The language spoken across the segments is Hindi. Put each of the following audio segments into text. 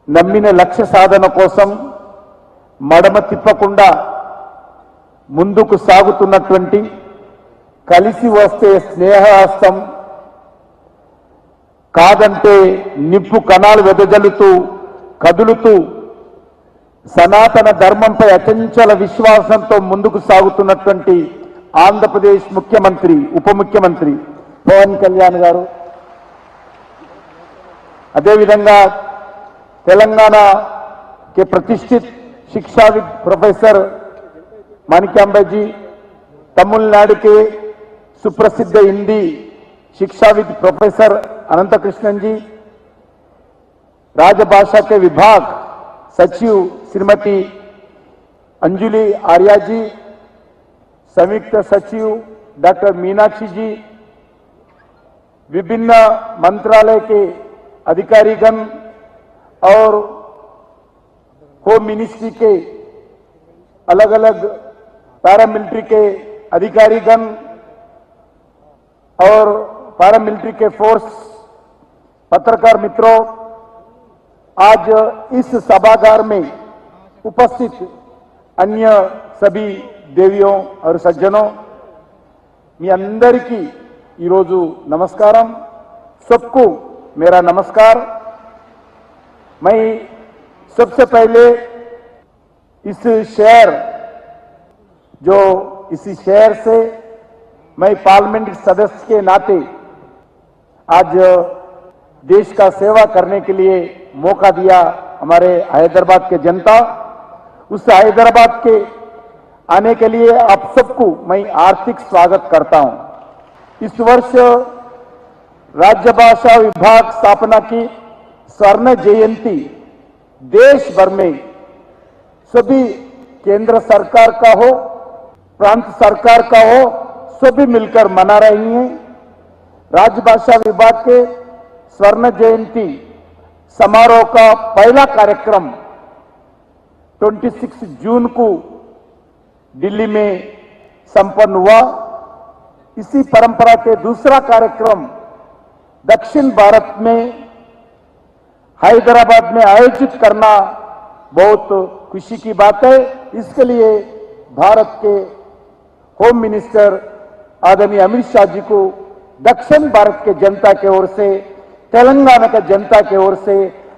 నమ్మిన లక్ష్య సాధన కోసం మడమ తిప్పకుండా ముందుకు సాగుతున్నటువంటి కలిసి వస్తే స్నేహహస్తం కాదంటే నిప్పు కణాలు వెదజల్లుతూ కదులుతూ సనాతన ధర్మంపై అచంచల విశ్వాసంతో ముందుకు సాగుతున్నటువంటి ఆంధ్రప్రదేశ్ ముఖ్యమంత్రి ఉప ముఖ్యమంత్రి పవన్ కళ్యాణ్ గారు, అదేవిధంగా तेलंगाना के प्रतिष्ठित शिक्षाविद प्रोफेसर माणिक्यांबा जी, तमिलनाडु के सुप्रसिद्ध हिंदी शिक्षाविद प्रोफेसर अनंतकृष्णन जी, राजभाषा के विभाग सचिव श्रीमती अंजुली आर्या जी, संयुक्त सचिव डॉक्टर मीनाक्षी जी, विभिन्न मंत्रालय के अधिकारीगण और होम मिनिस्ट्री के अलग अलग पैरामिलिट्री के अधिकारीगण और पैरामिलिट्री के फोर्स, पत्रकार मित्रों, आज इस सभागार में उपस्थित अन्य सभी देवियों और सज्जनों, मी अंदरिकी ई रोजु नमस्कारम, सबको मेरा नमस्कार। मैं सबसे पहले इस शहर से मैं पार्लियामेंट सदस्य के नाते आज देश का सेवा करने के लिए मौका दिया हमारे हैदराबाद के जनता, उस हैदराबाद के आने के लिए आप सबको मैं हार्दिक स्वागत करता हूं। इस वर्ष राजभाषा विभाग स्थापना की स्वर्ण जयंती देश भर में सभी केंद्र सरकार का हो, प्रांत सरकार का हो, सभी मिलकर मना रही हैं। राजभाषा विभाग के स्वर्ण जयंती समारोह का पहला कार्यक्रम 26 जून को दिल्ली में संपन्न हुआ। इसी परंपरा के दूसरा कार्यक्रम दक्षिण भारत में हैदराबाद में आयोजित करना बहुत खुशी की बात है। इसके लिए भारत के होम मिनिस्टर आदरणीय अमित शाह जी को दक्षिण भारत के जनता की ओर से, तेलंगाना के जनता की ओर से,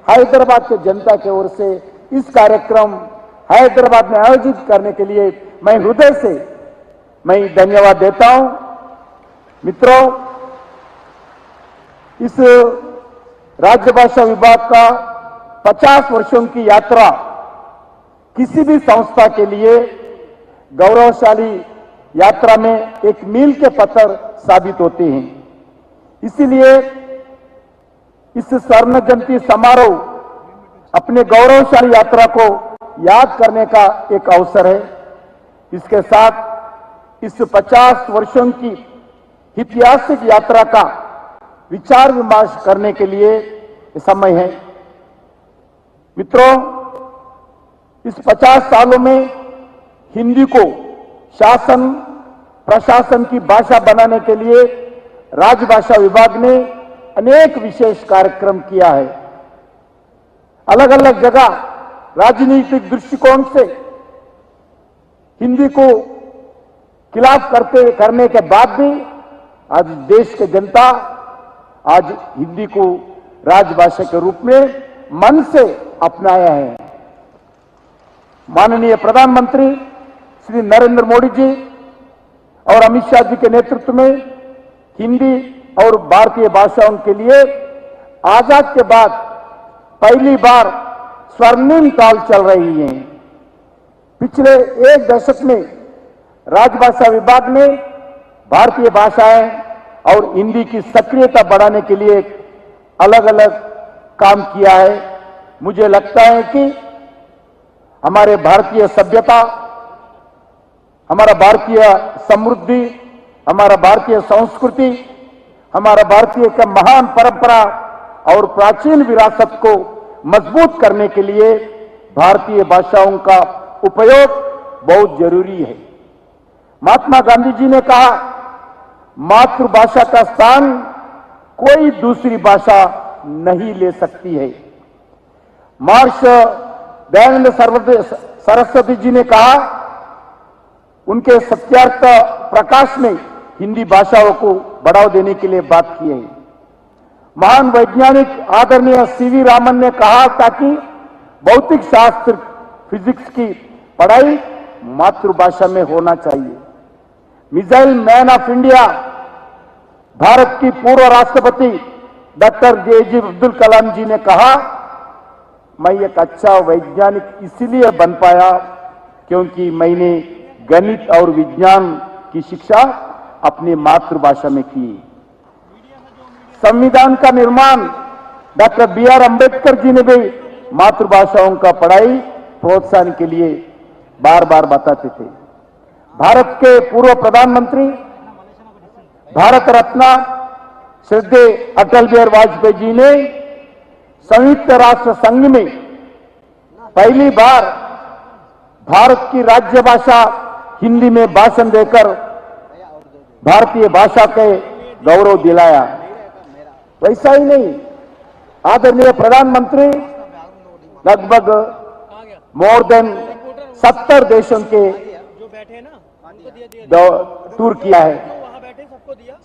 हैदराबाद के जनता की ओर से इस कार्यक्रम हैदराबाद में आयोजित करने के लिए मैं हृदय से मैं धन्यवाद देता हूं। मित्रों, इस राजभाषा विभाग का 50 वर्षों की यात्रा किसी भी संस्था के लिए गौरवशाली यात्रा में एक मील के पत्थर साबित होते हैं। इसीलिए इस स्वर्ण जयंती समारोह अपने गौरवशाली यात्रा को याद करने का एक अवसर है। इसके साथ इस 50 वर्षों की ऐतिहासिक यात्रा का विचार विमर्श करने के लिए समय है। मित्रों, इस 50 सालों में हिंदी को शासन प्रशासन की भाषा बनाने के लिए राजभाषा विभाग ने अनेक विशेष कार्यक्रम किया है। अलग अलग जगह राजनीतिक दृष्टिकोण से हिंदी को खिलाफ करने के बाद भी आज देश के जनता आज हिंदी को राजभाषा के रूप में मन से अपनाया है। माननीय प्रधानमंत्री श्री नरेंद्र मोदी जी और अमित शाह जी के नेतृत्व में हिंदी और भारतीय भाषाओं के लिए आजाद के बाद पहली बार स्वर्णिम काल चल रही है। पिछले एक दशक में राजभाषा विभाग ने भारतीय भाषाएं और हिंदी की सक्रियता बढ़ाने के लिए अलग अलग काम किया है। मुझे लगता है कि हमारे भारतीय सभ्यता, हमारा भारतीय समृद्धि, हमारा भारतीय संस्कृति, हमारा भारतीय का महान परंपरा और प्राचीन विरासत को मजबूत करने के लिए भारतीय भाषाओं का उपयोग बहुत जरूरी है। महात्मा गांधी जी ने कहा, मातृभाषा का स्थान कोई दूसरी भाषा नहीं ले सकती है। महर्ष दयानंद सरस्वती जी ने कहा, उनके सत्यार्थ प्रकाश में हिंदी भाषाओं को बढ़ावा देने के लिए बात की है। महान वैज्ञानिक आदरणीय सीवी रामन ने कहा ताकि भौतिक शास्त्र फिजिक्स की पढ़ाई मातृभाषा में होना चाहिए। Missile man of India Bharat की पूर्व राष्ट्रपति डॉक्टर जे अब्दुल कलाम जी ने कहा, मैं एक अच्छा वैज्ञानिक इसलिए बन पाया क्योंकि मैंने गणित और विज्ञान की शिक्षा अपनी मातृभाषा में की। संविधान का निर्माण डॉक्टर बी.आर. अंबेडकर जी ने भी मातृभाषाओं का पढ़ाई प्रोत्साहन के लिए बार बार बताते थे। भारत के पूर्व प्रधानमंत्री, भारत रत्न श्रद्धेय अटल बिहारी वाजपेयी जी ने संयुक्त राष्ट्र संघ में पहली बार भारत की राज्य भाषा हिंदी में भाषण देकर भारतीय भाषा के गौरव दिलाया। वैसा ही नहीं, आदरणीय प्रधानमंत्री लगभग मोर देन 70 देशों के टूर किया है।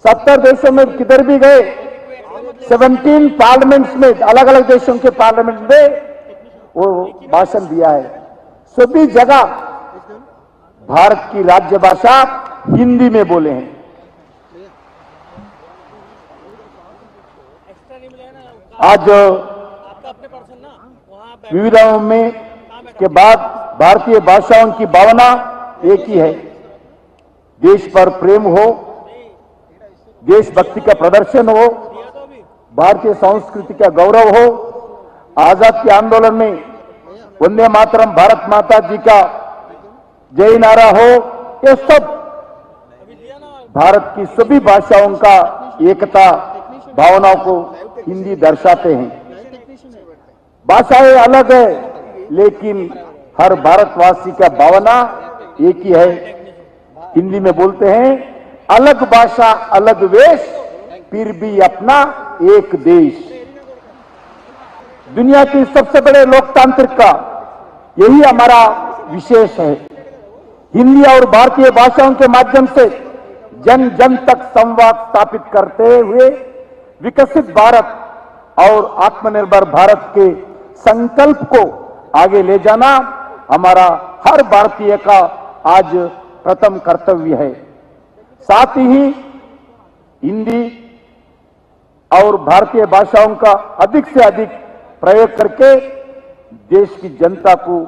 70 देशों में किधर भी गए, 17 पार्लियामेंट्स में, अलग अलग देशों के पार्लियामेंट में वो भाषण दिया है। सभी जगह भारत की राज्य भाषा हिंदी में बोले हैं। आज विविधताओं में के बाद भारतीय भाषाओं की भावना एक ही है। देश पर प्रेम हो, देशभक्ति का प्रदर्शन हो, भारतीय संस्कृति का गौरव हो। आजाद के आंदोलन में वंदे मातरम, भारत माता जी का जय नारा हो, ये सब भारत की सभी भाषाओं का एकता भावनाओं को हिंदी दर्शाते हैं। भाषाएं अलग है लेकिन हर भारतवासी का भावना एक ही है। हिंदी में बोलते हैं, अलग भाषा अलग वेश, फिर भी अपना एक देश। दुनिया की सबसे बड़े लोकतांत्रिक का यही हमारा विशेष है। हिंदी और भारतीय भाषाओं के माध्यम से जन जन तक संवाद स्थापित करते हुए विकसित भारत और आत्मनिर्भर भारत के संकल्प को आगे ले जाना हमारा हर भारतीय का आज प्रथम कर्तव्य है। साथ ही हिंदी और भारतीय भाषाओं का अधिक से अधिक प्रयोग करके देश की जनता को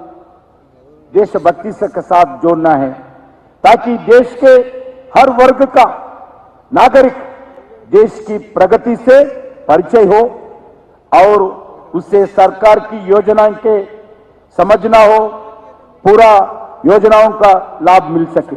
देशभक्ति के साथ जोड़ना है, ताकि देश के हर वर्ग का नागरिक देश की प्रगति से परिचय हो और उसे सरकार की योजना के समझना हो, पूरा योजनाओं का लाभ मिल सके।